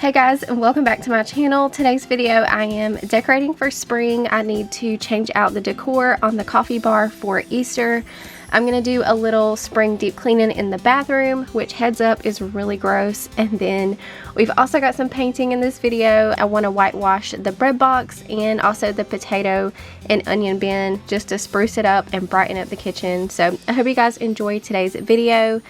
Hey guys, and welcome back to my channel. Today's video I am decorating for spring. I need to change out the decor on the coffee bar for Easter. I'm going to do a little spring deep cleaning in the bathroom, which heads up is really gross. And then we've also got some painting in this video. I want to whitewash the bread box and also the potato and onion bin just to spruce it up and brighten up the kitchen. So I hope you guys enjoy today's video.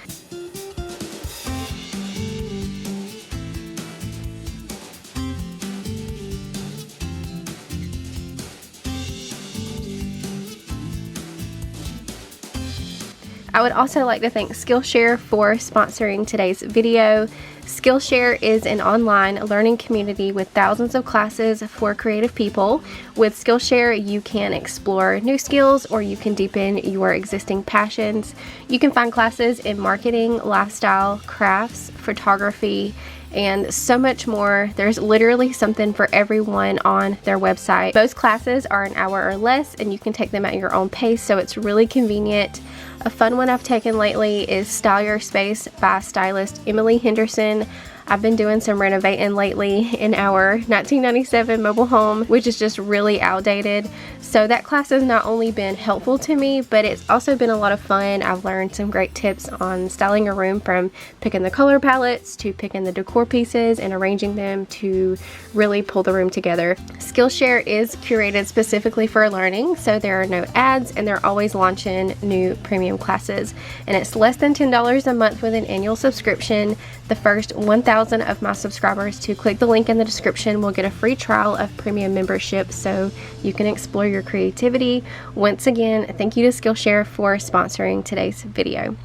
I would also like to thank Skillshare for sponsoring today's video. Skillshare is an online learning community with thousands of classes for creative people. With Skillshare, you can explore new skills or you can deepen your existing passions. You can find classes in marketing, lifestyle, crafts, photography, and so much more. There's literally something for everyone on their website. Most classes are an hour or less and you can take them at your own pace, so it's really convenient. A fun one I've taken lately is Style Your Space by stylist Emily Henderson. I've been doing some renovating lately in our 1997 mobile home, which is just really outdated. So that class has not only been helpful to me, but it's also been a lot of fun. I've learned some great tips on styling a room, from picking the color palettes to picking the decor pieces and arranging them to really pull the room together. Skillshare is curated specifically for learning, so there are no ads and they're always launching new premium classes. And it's less than $10 a month with an annual subscription. The first 1,000 of my subscribers to click the link in the description will get a free trial of premium membership so you can explore your creativity. Once again, thank you to Skillshare for sponsoring today's video.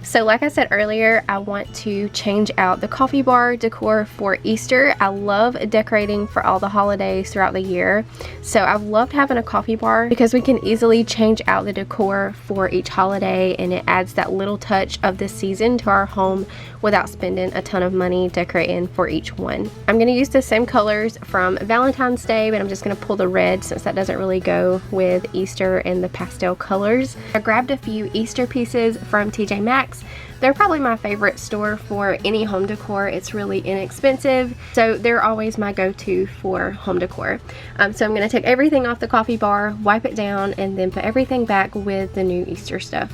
So like I said earlier, I want to change out the coffee bar decor for Easter. I love decorating for all the holidays throughout the year. So I've loved having a coffee bar because we can easily change out the decor for each holiday, and it adds that little touch of the season to our home without spending a ton of money decorating for each one. I'm going to use the same colors from Valentine's Day, but I'm just going to pull the red since that doesn't really go with Easter and the pastel colors. I grabbed a few Easter pieces from TJ Maxx. They're probably my favorite store for any home decor. It's really inexpensive, so they're always my go-to for home decor. So I'm going to take everything off the coffee bar, wipe it down, and then put everything back with the new Easter stuff.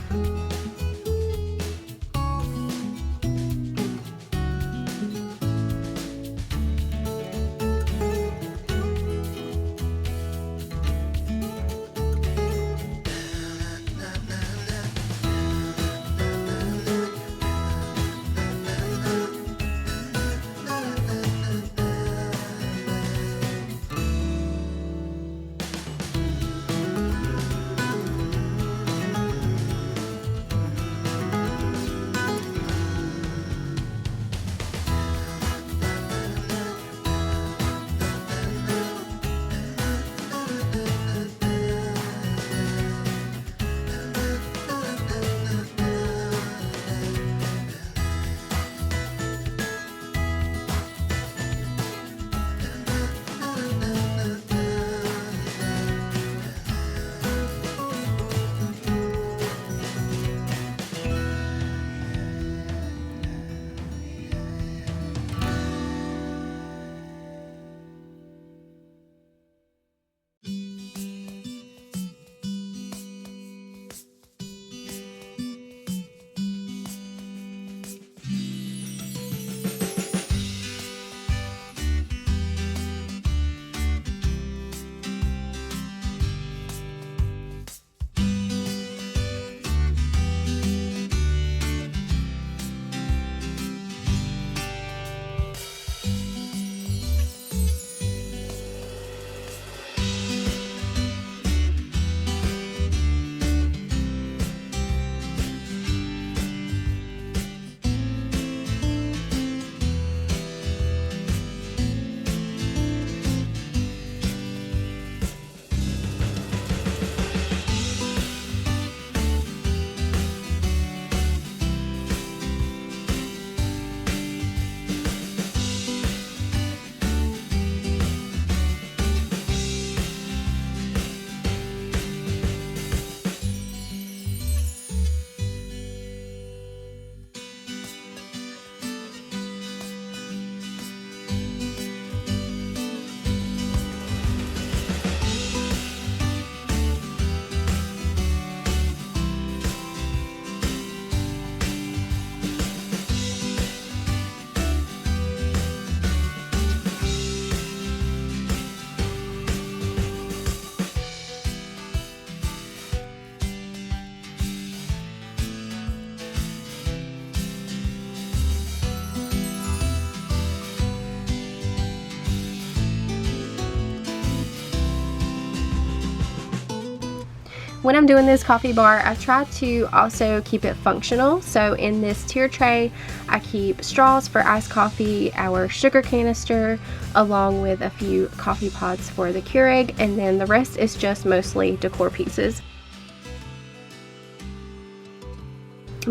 When I'm doing this coffee bar, I try to also keep it functional. So in this tier tray, I keep straws for iced coffee, our sugar canister, along with a few coffee pods for the Keurig, and then the rest is just mostly decor pieces.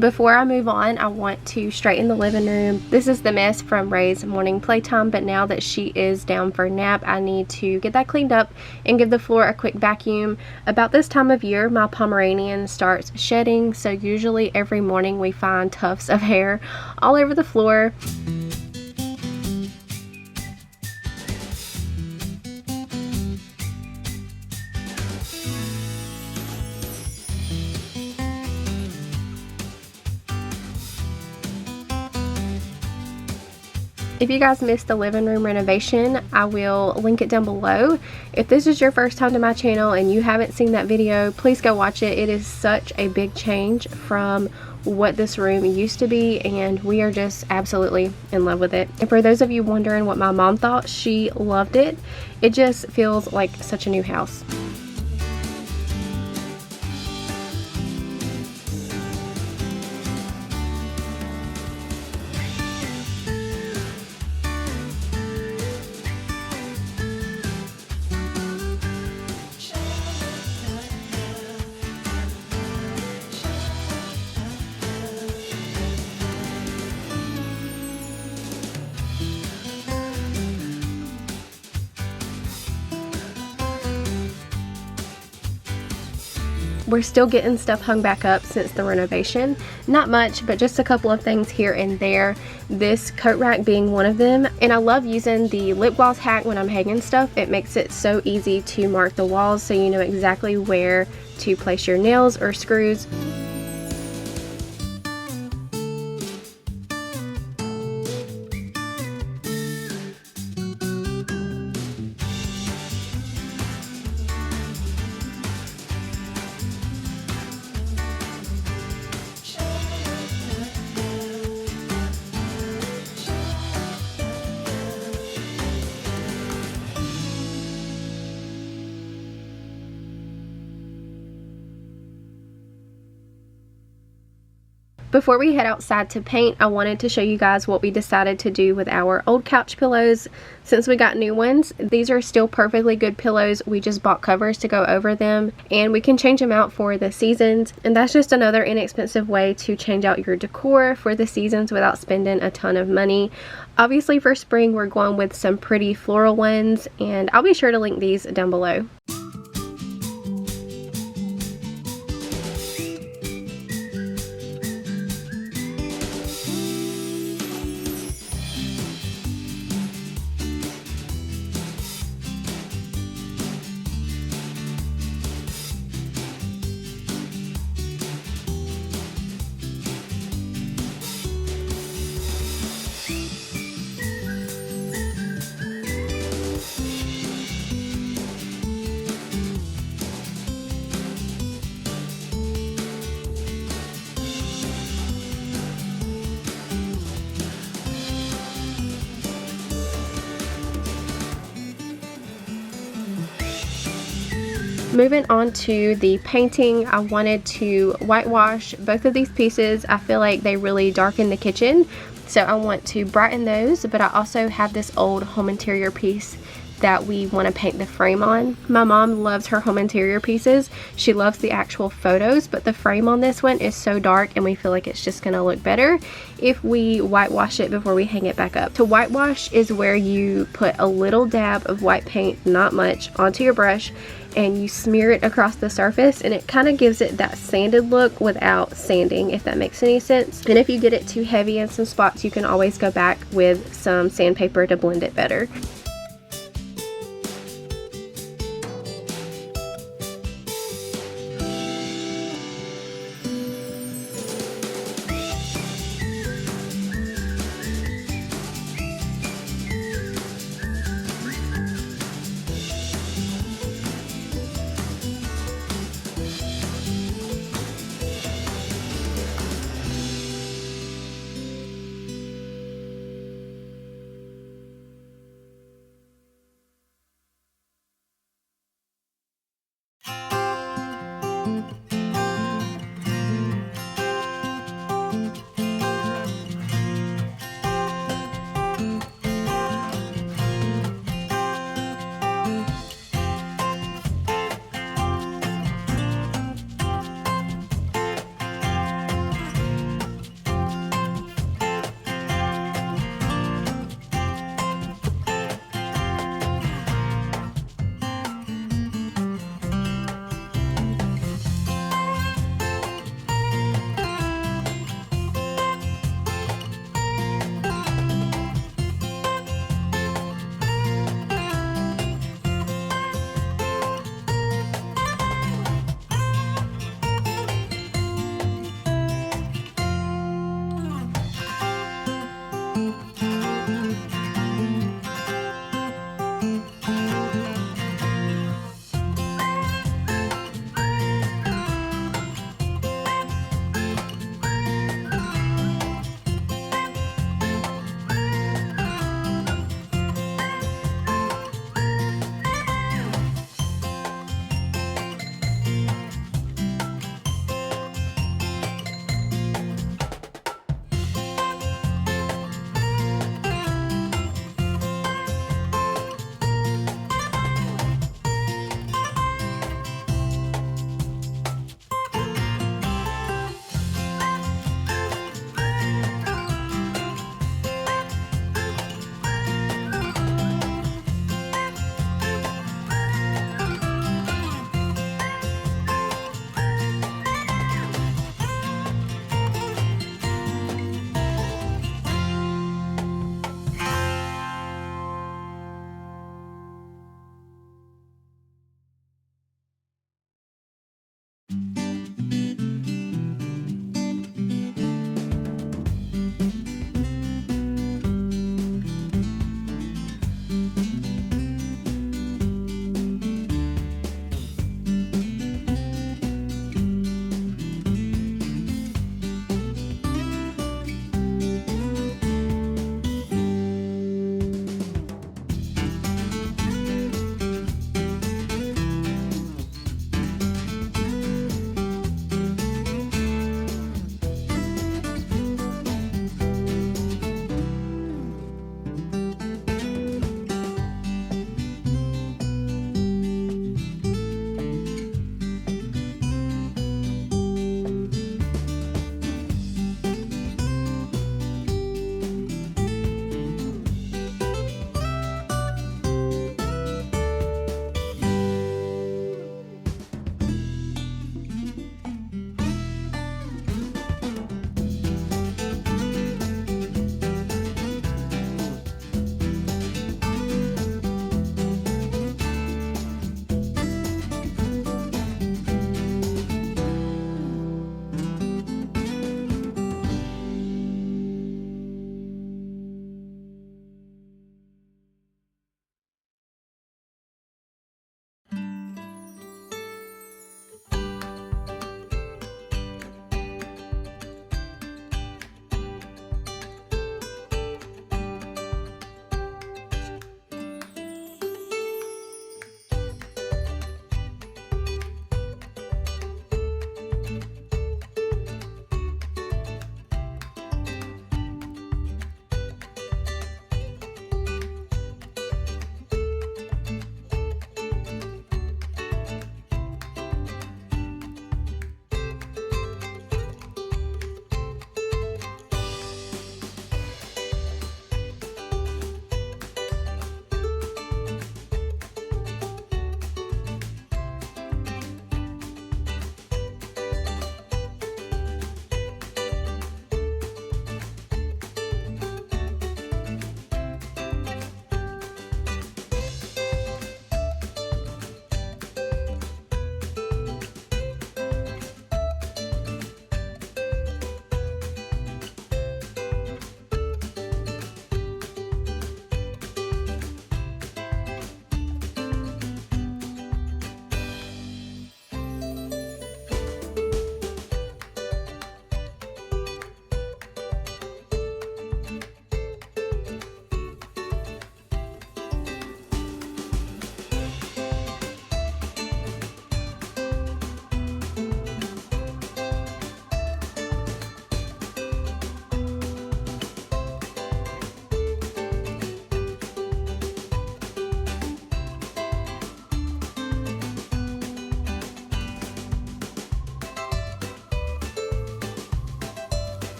Before I move on, I want to straighten the living room. This is the mess from Ray's morning playtime, but now that she is down for a nap, I need to get that cleaned up and give the floor a quick vacuum. About this time of year, my Pomeranian starts shedding, so usually every morning we find tufts of hair all over the floor. If you guys missed the living room renovation, I will link it down below. If this is your first time to my channel and you haven't seen that video, please go watch it. It is such a big change from what this room used to be, and we are just absolutely in love with it. And for those of you wondering what my mom thought, she loved it. It just feels like such a new house. We're still getting stuff hung back up since the renovation. Not much, but just a couple of things here and there. This coat rack being one of them. And I love using the lip gloss hack when I'm hanging stuff. It makes it so easy to mark the walls so you know exactly where to place your nails or screws. Before we head outside to paint, I wanted to show you guys what we decided to do with our old couch pillows since we got new ones. These are still perfectly good pillows. We just bought covers to go over them, and we can change them out for the seasons. And that's just another inexpensive way to change out your decor for the seasons without spending a ton of money. Obviously for spring, we're going with some pretty floral ones, and I'll be sure to link these down below. Moving on to the painting, I wanted to whitewash both of these pieces. I feel like they really darken the kitchen, so I want to brighten those, but I also have this old home interior piece that we want to paint the frame on. My mom loves her home interior pieces. She loves the actual photos, but the frame on this one is so dark and we feel like it's just going to look better if we whitewash it before we hang it back up. To whitewash is where you put a little dab of white paint, not much, onto your brush, and you smear it across the surface, and it kind of gives it that sanded look without sanding, if that makes any sense. And if you get it too heavy in some spots, you can always go back with some sandpaper to blend it better.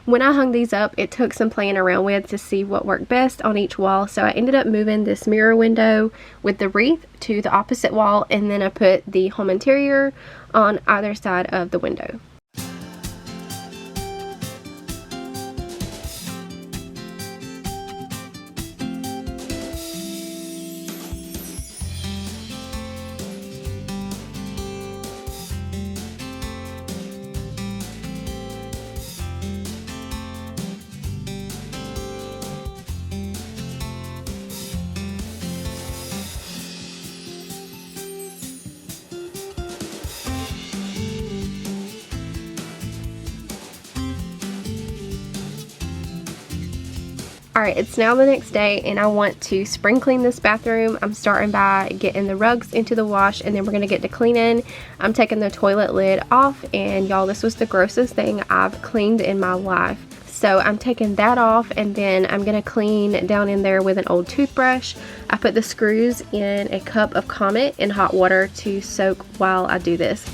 When I hung these up, it took some playing around with to see what worked best on each wall. So I ended up moving this mirror window with the wreath to the opposite wall, and then I put the home interior on either side of the window. Alright, it's now the next day and I want to spring clean this bathroom. I'm starting by getting the rugs into the wash, and then we're going to get to cleaning. I'm taking the toilet lid off, and y'all, this was the grossest thing I've cleaned in my life. So I'm taking that off, and then I'm going to clean down in there with an old toothbrush. I put the screws in a cup of Comet in hot water to soak while I do this.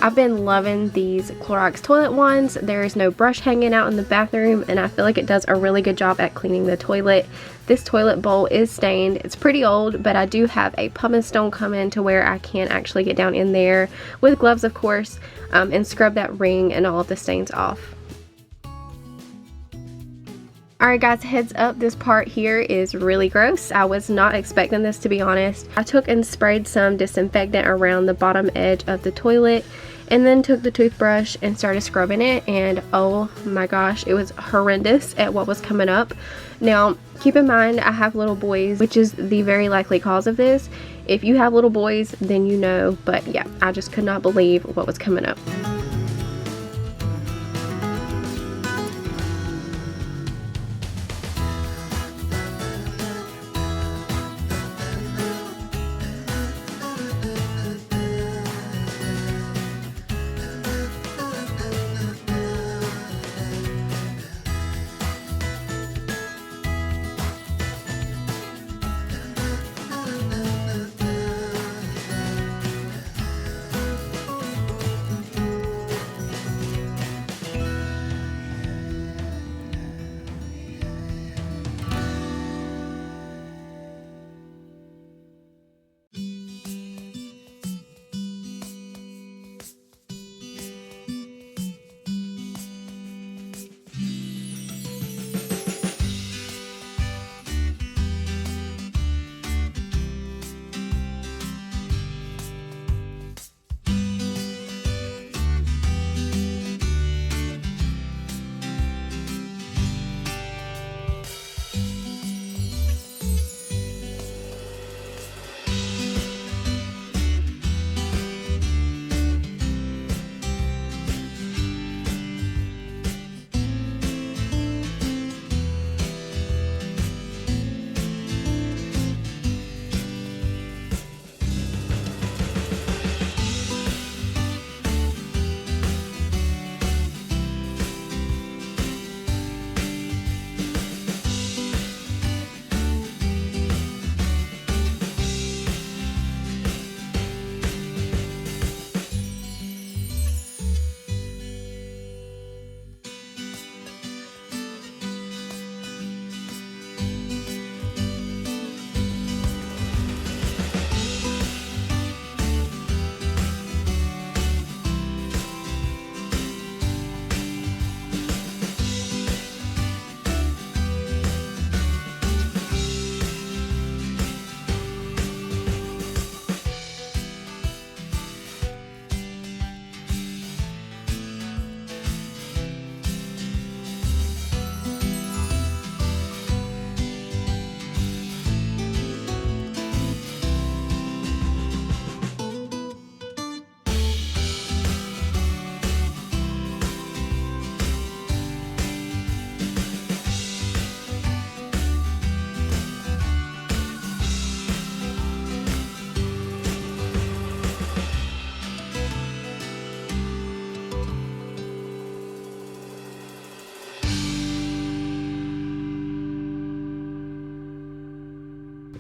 I've been loving these Clorox toilet wands. There is no brush hanging out in the bathroom, and I feel like it does a really good job at cleaning the toilet. This toilet bowl is stained. It's pretty old, but I do have a pumice stone coming to where I can actually get down in there with gloves, of course, and scrub that ring and all of the stains off. Alright guys, heads up, this part here is really gross. I was not expecting this, to be honest. I took and sprayed some disinfectant around the bottom edge of the toilet, and then took the toothbrush and started scrubbing it, and oh my gosh, it was horrendous at what was coming up. Now, keep in mind, I have little boys, which is the very likely cause of this. If you have little boys, then you know, but yeah, I just could not believe what was coming up.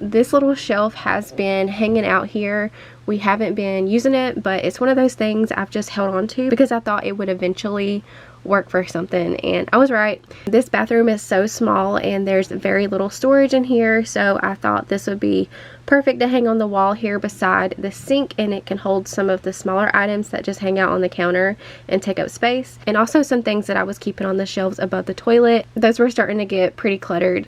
this little shelf has been hanging out here. We haven't been using it, but it's one of those things I've just held on to because I thought it would eventually work for something, and I was right. This bathroom is so small and there's very little storage in here, so I thought this would be perfect to hang on the wall here beside the sink, and it can hold some of the smaller items that just hang out on the counter and take up space, and also some things that I was keeping on the shelves above the toilet. Those were starting to get pretty cluttered.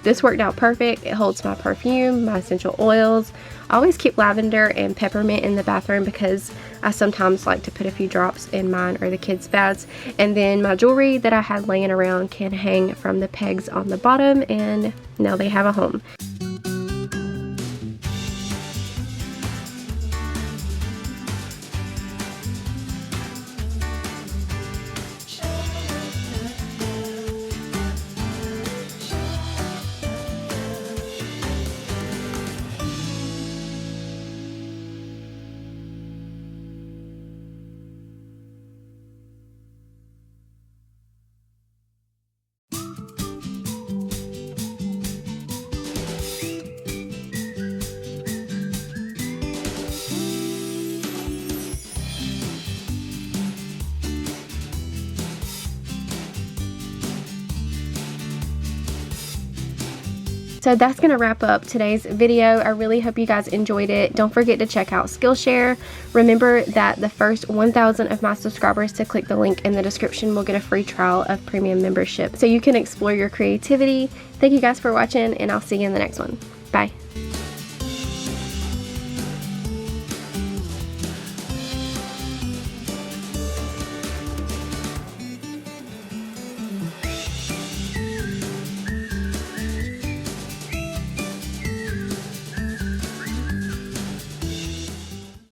This worked out perfect. It holds my perfume, my essential oils. I always keep lavender and peppermint in the bathroom because I sometimes like to put a few drops in mine or the kids' baths. And then my jewelry that I had laying around can hang from the pegs on the bottom, and now they have a home. So that's going to wrap up today's video. I really hope you guys enjoyed it. Don't forget to check out Skillshare. Remember that the first 1,000 of my subscribers to click the link in the description will get a free trial of premium membership, so you can explore your creativity. Thank you guys for watching, and I'll see you in the next one.